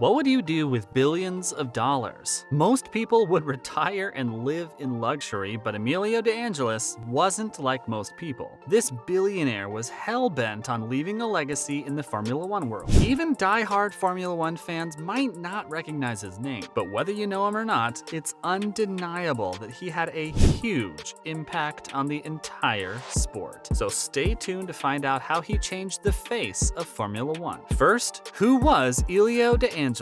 What would you do with billions of dollars? Most people would retire and live in luxury, but Elio De Angelis wasn't like most people. This billionaire was hell-bent on leaving a legacy in the Formula One world. Even die-hard Formula One fans might not recognize his name, but whether you know him or not, it's undeniable that he had a huge impact on the entire sport. So stay tuned to find out how he changed the face of Formula One. First, who was Elio De Angelis?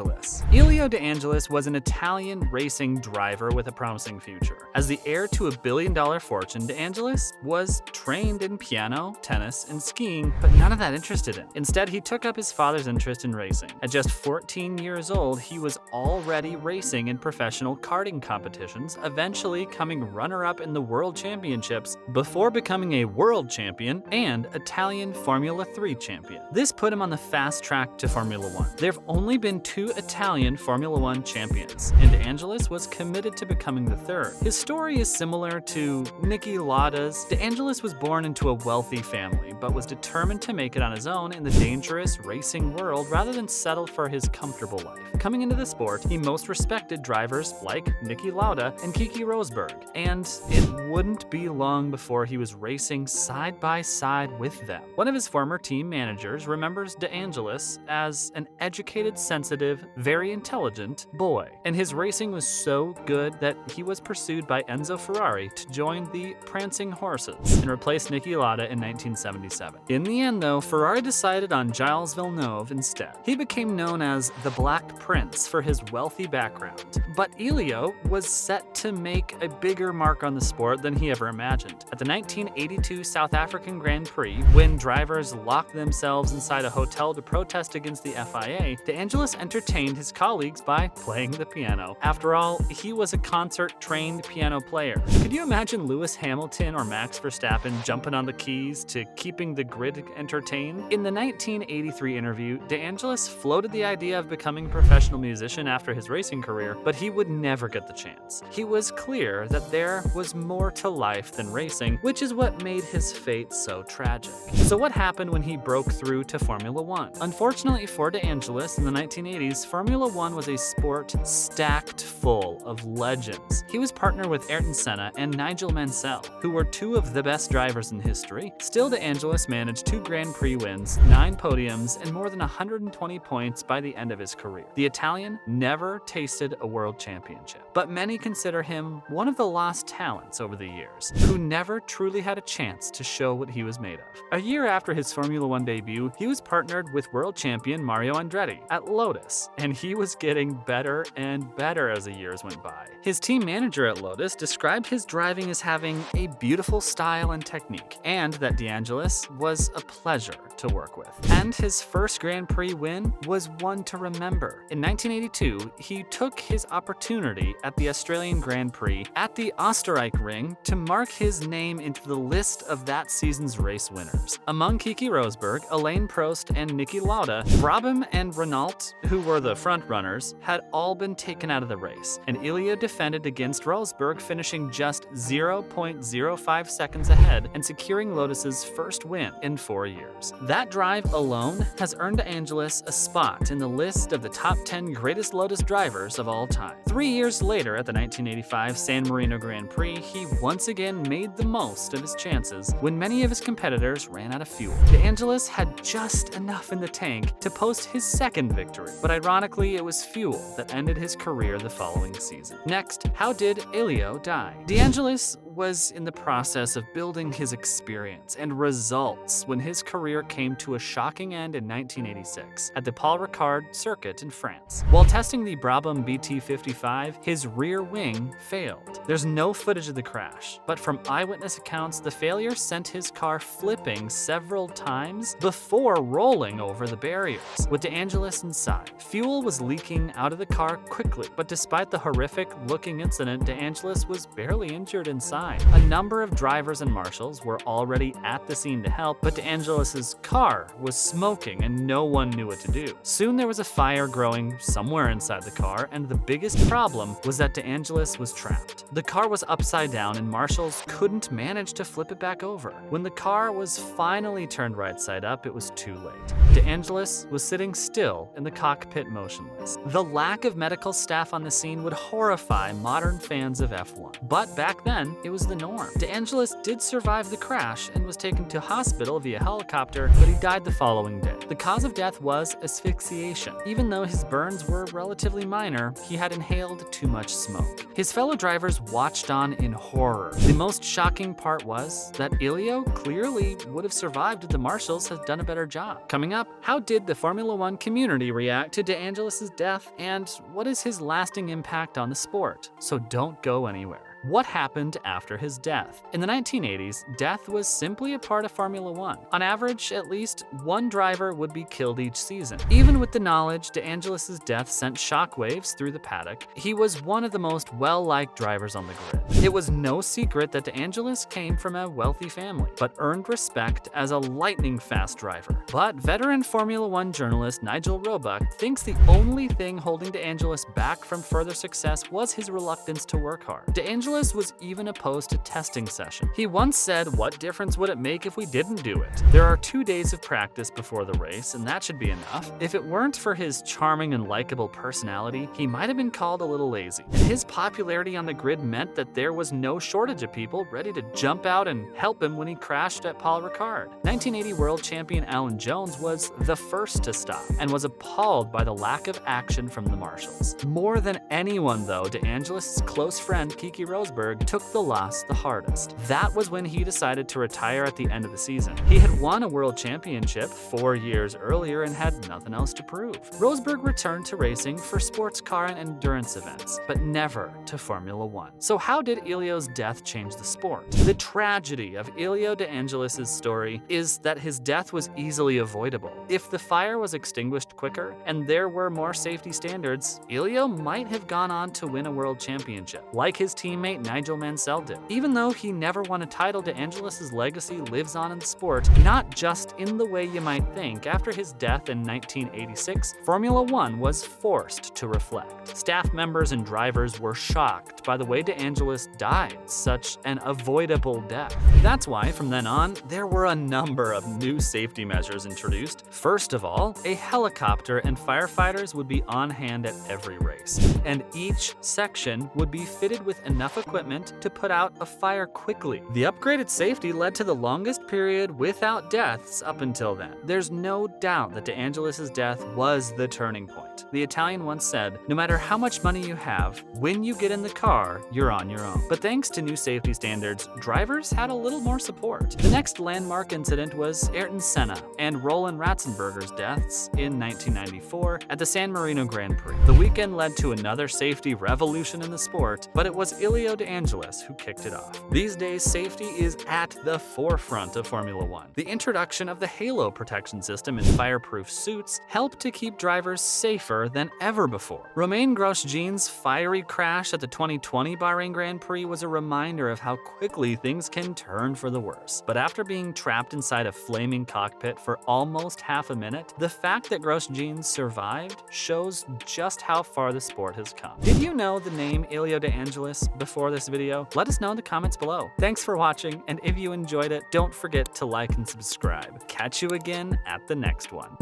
Elio De Angelis was an Italian racing driver with a promising future. As the heir to a billion-dollar fortune, De Angelis was trained in piano, tennis, and skiing, but none of that interested him. Instead, he took up his father's interest in racing. At just 14 years old, he was already racing in professional karting competitions, eventually coming runner-up in the World Championships before becoming a world champion and Italian Formula 3 champion. This put him on the fast track to Formula One. There have only been 2 Italian Formula One champions, and De Angelis was committed to becoming the third. His story is similar to Niki Lauda's. De Angelis was born into a wealthy family, but was determined to make it on his own in the dangerous racing world rather than settle for his comfortable life. Coming into the sport, he most respected drivers like Niki Lauda and Keke Rosberg, and it wouldn't be long before he was racing side by side with them. One of his former team managers remembers De Angelis as an educated, sensitive, very intelligent boy, and his racing was so good that he was pursued by Enzo Ferrari to join the Prancing Horses and replace Niki Lauda in 1977. In the end, though, Ferrari decided on Gilles Villeneuve instead. He became known as the Black Prince for his wealthy background, but Elio was set to make a bigger mark on the sport than he ever imagined. At the 1982 South African Grand Prix, when drivers locked themselves inside a hotel to protest against the FIA, De Angelis entertained his colleagues by playing the piano. After all, he was a concert-trained piano player. Could you imagine Lewis Hamilton or Max Verstappen jumping on the keys to keeping the grid entertained? In the 1983 interview, De Angelis floated the idea of becoming a professional musician after his racing career, but he would never get the chance. He was clear that there was more to life than racing, which is what made his fate so tragic. So what happened when he broke through to Formula One? Unfortunately for De Angelis, in the 1980s, Formula One was a sport stacked full of legends. He was partnered with Ayrton Senna and Nigel Mansell, who were 2 of the best drivers in history. Still, De Angelis managed 2 Grand Prix wins, 9 podiums, and more than 120 points by the end of his career. The Italian never tasted a world championship, but many consider him one of the lost talents over the years, who never truly had a chance to show what he was made of. A year after his Formula One debut, he was partnered with world champion Mario Andretti at Lotus, and he was getting better and better as the years went by. His team manager at Lotus described his driving as having a beautiful style and technique, and that De Angelis was a pleasure to work with. And his first Grand Prix win was one to remember. In 1982, he took his opportunity at the Australian Grand Prix at the Oostenrijkring to mark his name into the list of that season's race winners. Among Keke Rosberg, Alain Prost, and Niki Lauda, Brabham and Renault, who were the front runners, had all been taken out of the race, and Elio defended against Rosberg, finishing just 0.05 seconds ahead and securing Lotus's first win in 4 years. That drive alone has earned De Angelis a spot in the list of the top 10 greatest Lotus drivers of all time. 3 years later, at the 1985 San Marino Grand Prix, he once again made the most of his chances when many of his competitors ran out of fuel. De Angelis had just enough in the tank to post his second victory, but ironically, it was fuel that ended his career the following season. Next, how did Elio die? De Angelis was in the process of building his experience and results when his career came to a shocking end in 1986 at the Paul Ricard circuit in France. While testing the Brabham BT55, his rear wing failed. There's no footage of the crash, but from eyewitness accounts, the failure sent his car flipping several times before rolling over the barriers, with De Angelis inside. Fuel was leaking out of the car quickly, but despite the horrific-looking incident, De Angelis was barely injured inside. side. A number of drivers and marshals were already at the scene to help, but De Angelis' car was smoking and no one knew what to do. Soon there was a fire growing somewhere inside the car, and the biggest problem was that De Angelis was trapped. The car was upside down and marshals couldn't manage to flip it back over. When the car was finally turned right side up, it was too late. De Angelis was sitting still in the cockpit motionless. The lack of medical staff on the scene would horrify modern fans of F1. But back then, it was the norm. De Angelis did survive the crash and was taken to hospital via helicopter, but he died the following day. The cause of death was asphyxiation. Even though his burns were relatively minor, he had inhaled too much smoke. His fellow drivers watched on in horror. The most shocking part was that Elio clearly would have survived if the marshals had done a better job. Coming up, how did the Formula One community react to De Angelis' death, and what is his lasting impact on the sport? So don't go anywhere. What happened after his death? In the 1980s, death was simply a part of Formula One. On average, at least one driver would be killed each season. Even with the knowledge De Angelis' death sent shockwaves through the paddock, he was one of the most well-liked drivers on the grid. It was no secret that De Angelis came from a wealthy family, but earned respect as a lightning-fast driver. But veteran Formula One journalist Nigel Roebuck thinks the only thing holding De Angelis back from further success was his reluctance to work hard. De Angelis was even opposed to testing session. He once said, "What difference would it make if we didn't do it? There are 2 days of practice before the race, and that should be enough." If it weren't for his charming and likable personality, he might have been called a little lazy. And his popularity on the grid meant that there was no shortage of people ready to jump out and help him when he crashed at Paul Ricard. 1980 world champion Alan Jones was the first to stop and was appalled by the lack of action from the marshals. More than anyone, though, De Angelis' close friend Keke Rosberg took the loss the hardest. That was when he decided to retire at the end of the season. He had won a world championship 4 years earlier and had nothing else to prove. Rosberg returned to racing for sports car and endurance events, but never to Formula One. So how did Elio's death change the sport? The tragedy of Elio De Angelis' story is that his death was easily avoidable. If the fire was extinguished quicker and there were more safety standards, Elio might have gone on to win a world championship, like his teammate Nigel Mansell did. Even though he never won a title, De Angelis' legacy lives on in the sport, not just in the way you might think. After his death in 1986, Formula One was forced to reflect. Staff members and drivers were shocked by the way De Angelis died, such an avoidable death. That's why, from then on, there were a number of new safety measures introduced. First of all, a helicopter and firefighters would be on hand at every race, and each section would be fitted with enough equipment to put out a fire quickly. The upgraded safety led to the longest period without deaths up until then. There's no doubt that De Angelis' death was the turning point. The Italian once said, "No matter how much money you have, when you get in the car, you're on your own." But thanks to new safety standards, drivers had a little more support. The next landmark incident was Ayrton Senna and Roland Ratzenberger's deaths in 1994 at the San Marino Grand Prix. The weekend led to another safety revolution in the sport, but it was Elio De Angelis who kicked it off. These days, safety is at the forefront of Formula One. The introduction of the halo protection system in fireproof suits helped to keep drivers safer than ever before. Romain Grosjean's fiery crash at the 2020 Bahrain Grand Prix was a reminder of how quickly things can turn for the worse. But after being trapped inside a flaming cockpit for almost half a minute, the fact that Grosjean survived shows just how far the sport has come. Did you know the name Elio De Angelis before this video? Let us know in the comments below. Thanks for watching, and if you enjoyed it, don't forget to like and subscribe. Catch you again at the next one.